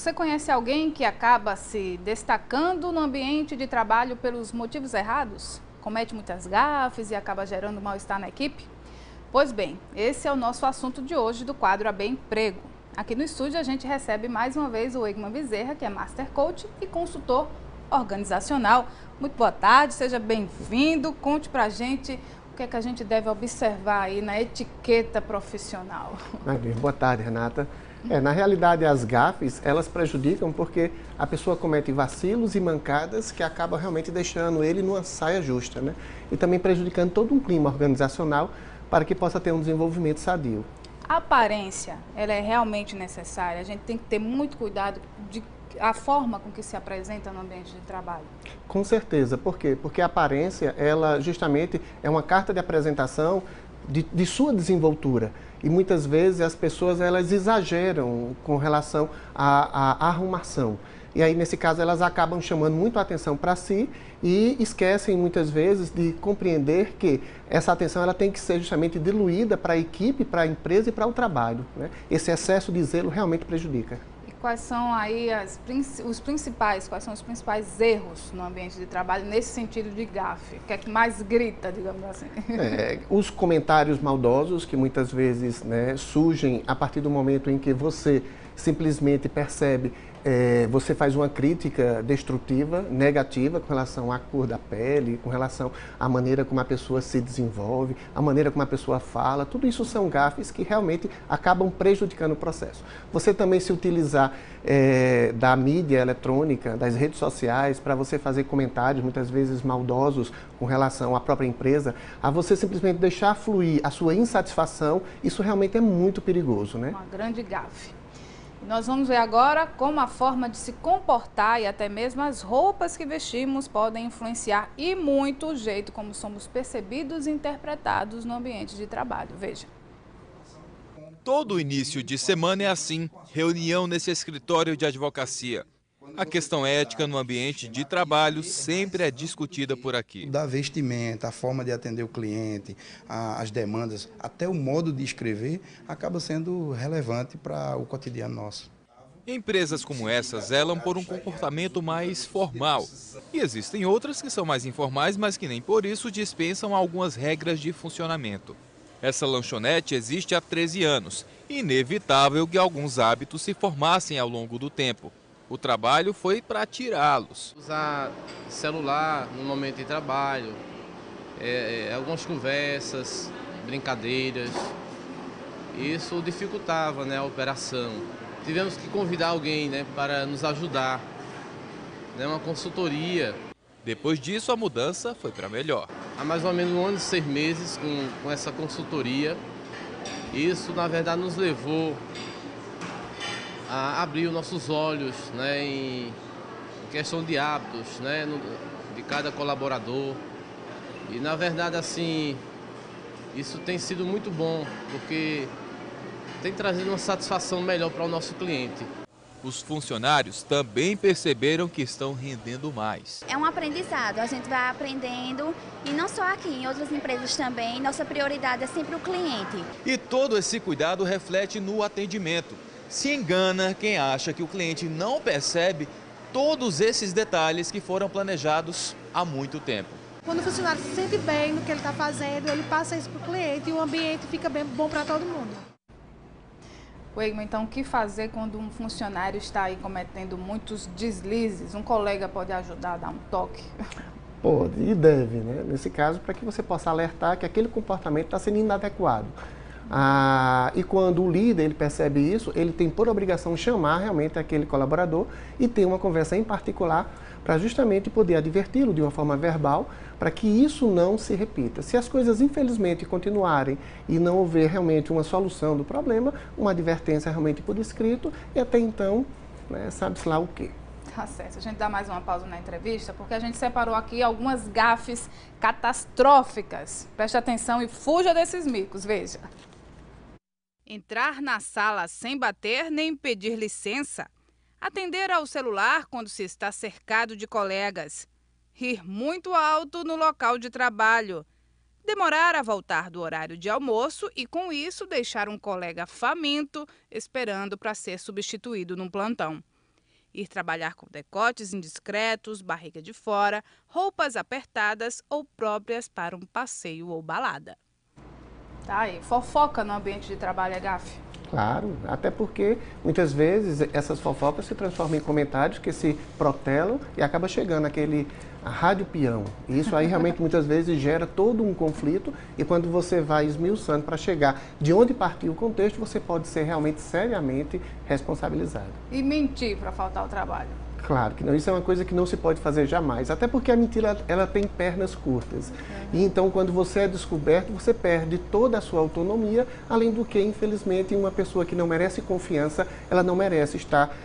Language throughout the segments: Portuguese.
Você conhece alguém que acaba se destacando no ambiente de trabalho pelos motivos errados? Comete muitas gafes e acaba gerando mal-estar na equipe? Pois bem, esse é o nosso assunto de hoje do quadro AB Emprego. Aqui no estúdio a gente recebe mais uma vez o Egman Bezerra, que é Master Coach e consultor organizacional. Muito boa tarde, seja bem-vindo. Conte pra gente o que é que a gente deve observar aí na etiqueta profissional. Boa tarde, Renata. Na realidade, as gafes, elas prejudicam porque a pessoa comete vacilos e mancadas que acabam realmente deixando ele numa saia justa, né? E também prejudicando todo um clima organizacional para que possa ter um desenvolvimento sadio. A aparência, ela é realmente necessária? A gente tem que ter muito cuidado a forma com que se apresenta no ambiente de trabalho. Com certeza. Por quê? Porque a aparência, ela justamente é uma carta de apresentação de sua desenvoltura. E muitas vezes as pessoas elas exageram com relação à arrumação. E aí, nesse caso, elas acabam chamando muito a atenção para si e esquecem muitas vezes de compreender que essa atenção ela tem que ser justamente diluída para a equipe, para a empresa e para o trabalho, né? Esse excesso de zelo realmente prejudica. Quais são aí quais são os principais erros no ambiente de trabalho nesse sentido de gafe? O que é que mais grita, digamos assim? Os comentários maldosos que muitas vezes, né, surgem a partir do momento em que você simplesmente percebe, você faz uma crítica destrutiva, negativa com relação à cor da pele, com relação à maneira como a pessoa se desenvolve, a maneira como a pessoa fala, tudo isso são gafes que realmente acabam prejudicando o processo. Você também se utilizar da mídia eletrônica, das redes sociais, para você fazer comentários muitas vezes maldosos com relação à própria empresa, a você simplesmente deixar fluir a sua insatisfação, isso realmente é muito perigoso, né? Uma grande gafe. Nós vamos ver agora como a forma de se comportar e até mesmo as roupas que vestimos podem influenciar e muito o jeito como somos percebidos e interpretados no ambiente de trabalho. Veja. Todo início de semana é assim, reunião nesse escritório de advocacia. A questão ética no ambiente de trabalho sempre é discutida por aqui. Da vestimenta, a forma de atender o cliente, as demandas, até o modo de escrever, acaba sendo relevante para o cotidiano nosso. Empresas como essa zelam por um comportamento mais formal. E existem outras que são mais informais, mas que nem por isso dispensam algumas regras de funcionamento. Essa lanchonete existe há 13 anos. Inevitável que alguns hábitos se formassem ao longo do tempo. O trabalho foi para tirá-los. Usar celular no momento de trabalho, algumas conversas, brincadeiras, isso dificultava, né, a operação. Tivemos que convidar alguém, né, para nos ajudar, né, uma consultoria. Depois disso, a mudança foi para melhor. Há mais ou menos 1 ano e 6 meses com essa consultoria, isso na verdade nos levou a abrir os nossos olhos, né, em questão de hábitos, né, de cada colaborador. E na verdade assim, isso tem sido muito bom, porque tem trazido uma satisfação melhor para o nosso cliente. Os funcionários também perceberam que estão rendendo mais. É um aprendizado, a gente vai aprendendo e não só aqui, em outras empresas também, nossa prioridade é sempre o cliente. E todo esse cuidado reflete no atendimento. Se engana quem acha que o cliente não percebe todos esses detalhes que foram planejados há muito tempo. Quando o funcionário se sente bem no que ele está fazendo, ele passa isso para o cliente e o ambiente fica bem bom para todo mundo. Egman, então, o que fazer quando um funcionário está aí cometendo muitos deslizes? Um colega pode ajudar a dar um toque? Pode e deve, né? Nesse caso, para que você possa alertar que aquele comportamento está sendo inadequado. E quando o líder ele percebe isso, ele tem por obrigação chamar realmente aquele colaborador e ter uma conversa em particular para justamente poder adverti-lo de uma forma verbal para que isso não se repita. Se as coisas infelizmente continuarem e não houver realmente uma solução do problema, uma advertência realmente por escrito e até então, né, sabe-se lá o quê. Tá certo, a gente dá mais uma pausa na entrevista porque a gente separou aqui algumas gafes catastróficas. Preste atenção e fuja desses micos, veja. Entrar na sala sem bater nem pedir licença. Atender ao celular quando se está cercado de colegas. Rir muito alto no local de trabalho. Demorar a voltar do horário de almoço e, com isso, deixar um colega faminto esperando para ser substituído num plantão. Ir trabalhar com decotes indiscretos, barriga de fora, roupas apertadas ou próprias para um passeio ou balada. Tá aí, fofoca no ambiente de trabalho é gafe? Claro, até porque muitas vezes essas fofocas se transformam em comentários que se protelam e acaba chegando aquele rádio peão. E isso aí realmente muitas vezes gera todo um conflito e quando você vai esmiuçando para chegar de onde partiu o contexto, você pode ser realmente seriamente responsabilizado. E mentir para faltar ao trabalho? Claro que não, isso é uma coisa que não se pode fazer jamais, até porque a mentira ela tem pernas curtas. E então quando você é descoberto, você perde toda a sua autonomia, além do que, infelizmente, uma pessoa que não merece confiança, ela não merece estar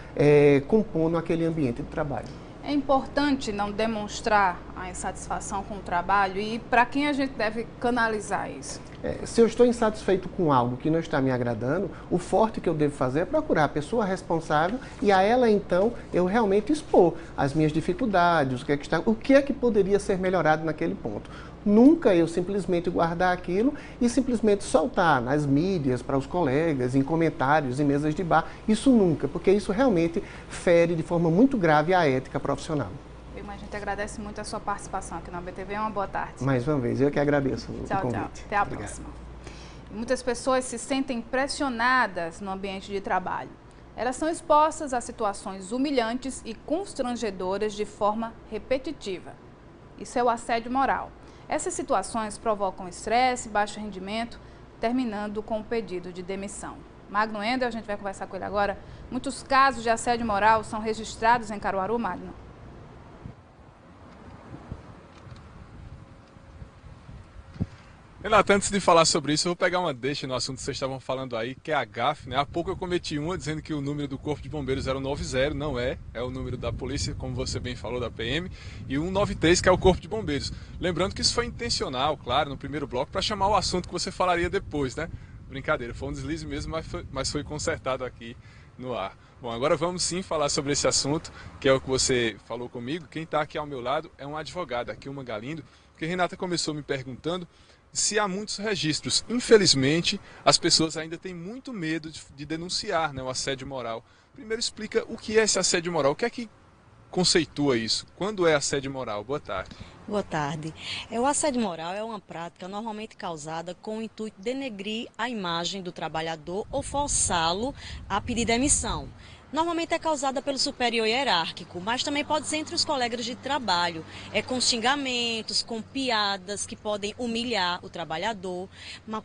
compondo aquele ambiente de trabalho. É importante não demonstrar a insatisfação com o trabalho e para quem a gente deve canalizar isso? Se eu estou insatisfeito com algo que não está me agradando, o forte que eu devo fazer é procurar a pessoa responsável e a ela, então, eu realmente expor as minhas dificuldades, o que é que poderia ser melhorado naquele ponto. Nunca eu simplesmente guardar aquilo e simplesmente soltar nas mídias, para os colegas, em comentários, em mesas de bar. Isso nunca, porque isso realmente fere de forma muito grave a ética profissional. A gente agradece muito a sua participação aqui na ABTV. Uma boa tarde. Mais uma vez, eu que agradeço o convite. Tchau. Até a próxima. Muitas pessoas se sentem pressionadas no ambiente de trabalho. Elas são expostas a situações humilhantes e constrangedoras de forma repetitiva. Isso é o assédio moral. Essas situações provocam estresse, baixo rendimento, terminando com o pedido de demissão. Magno Endel, a gente vai conversar com ele agora. Muitos casos de assédio moral são registrados em Caruaru, Magno. Renata, antes de falar sobre isso, eu vou pegar uma deixa no assunto que vocês estavam falando aí, que é a gafe, né? Há pouco eu cometi uma dizendo que o número do Corpo de Bombeiros era o 90, não é o número da polícia, como você bem falou, da PM, e o 193, que é o Corpo de Bombeiros. Lembrando que isso foi intencional, claro, no primeiro bloco, para chamar o assunto que você falaria depois, né? Brincadeira, foi um deslize mesmo, mas foi consertado aqui no ar. Bom, agora vamos sim falar sobre esse assunto, que é o que você falou comigo. Quem está aqui ao meu lado é um advogado, aqui uma Galindo, porque Renata começou me perguntando se há muitos registros. Infelizmente, as pessoas ainda têm muito medo de denunciar, né, o assédio moral. Primeiro explica o que é esse assédio moral, o que é que conceitua isso? Quando é assédio moral? Boa tarde. Boa tarde. O assédio moral é uma prática normalmente causada com o intuito de denegrir a imagem do trabalhador ou forçá-lo a pedir demissão. Normalmente é causada pelo superior hierárquico, mas também pode ser entre os colegas de trabalho. Com xingamentos, com piadas que podem humilhar o trabalhador,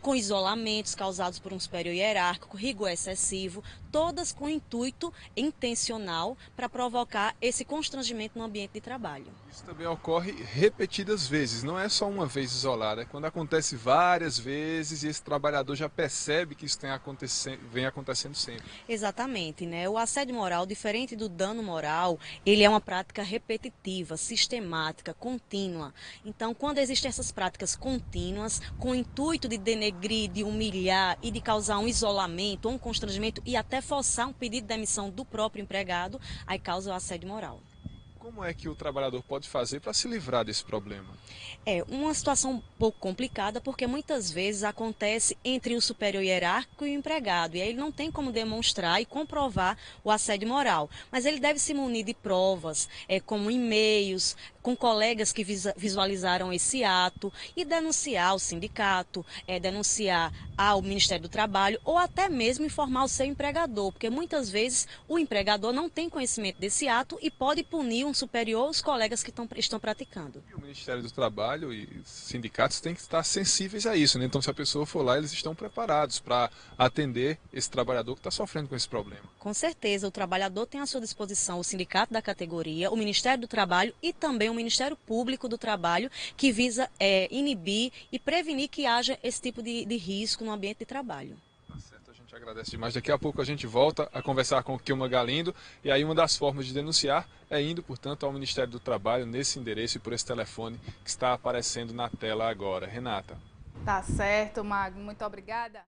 com isolamentos causados por um superior hierárquico, rigor excessivo, todas com intuito intencional para provocar esse constrangimento no ambiente de trabalho. Isso também ocorre repetidas vezes, não é só uma vez isolada, é quando acontece várias vezes e esse trabalhador já percebe que isso vem acontecendo sempre. Exatamente, né? O assédio moral, diferente do dano moral, ele é uma prática repetitiva, sistemática, contínua. Então, quando existem essas práticas contínuas, com o intuito de denegrir, de humilhar e de causar um isolamento, um constrangimento e até forçar um pedido de demissão do próprio empregado, aí causa o assédio moral. Como é que o trabalhador pode fazer para se livrar desse problema? É uma situação um pouco complicada, porque muitas vezes acontece entre o superior hierárquico e o empregado, e aí ele não tem como demonstrar e comprovar o assédio moral. Mas ele deve se munir de provas, como e-mails, com colegas que visualizaram esse ato, e denunciar ao sindicato, denunciar ao Ministério do Trabalho, ou até mesmo informar o seu empregador, porque muitas vezes o empregador não tem conhecimento desse ato e pode punir um superior ou os colegas que estão praticando. E o Ministério do Trabalho e os sindicatos têm que estar sensíveis a isso, né? Então, se a pessoa for lá, eles estão preparados para atender esse trabalhador que está sofrendo com esse problema. Com certeza, o trabalhador tem à sua disposição o sindicato da categoria, o Ministério do Trabalho e também o Ministério Público do Trabalho, que visa inibir e prevenir que haja esse tipo de risco no ambiente de trabalho. Tá certo, a gente agradece demais. Daqui a pouco a gente volta a conversar com o Kilma Galindo, e aí uma das formas de denunciar é indo, portanto, ao Ministério do Trabalho, nesse endereço e por esse telefone que está aparecendo na tela agora. Renata. Tá certo, Magno. Muito obrigada.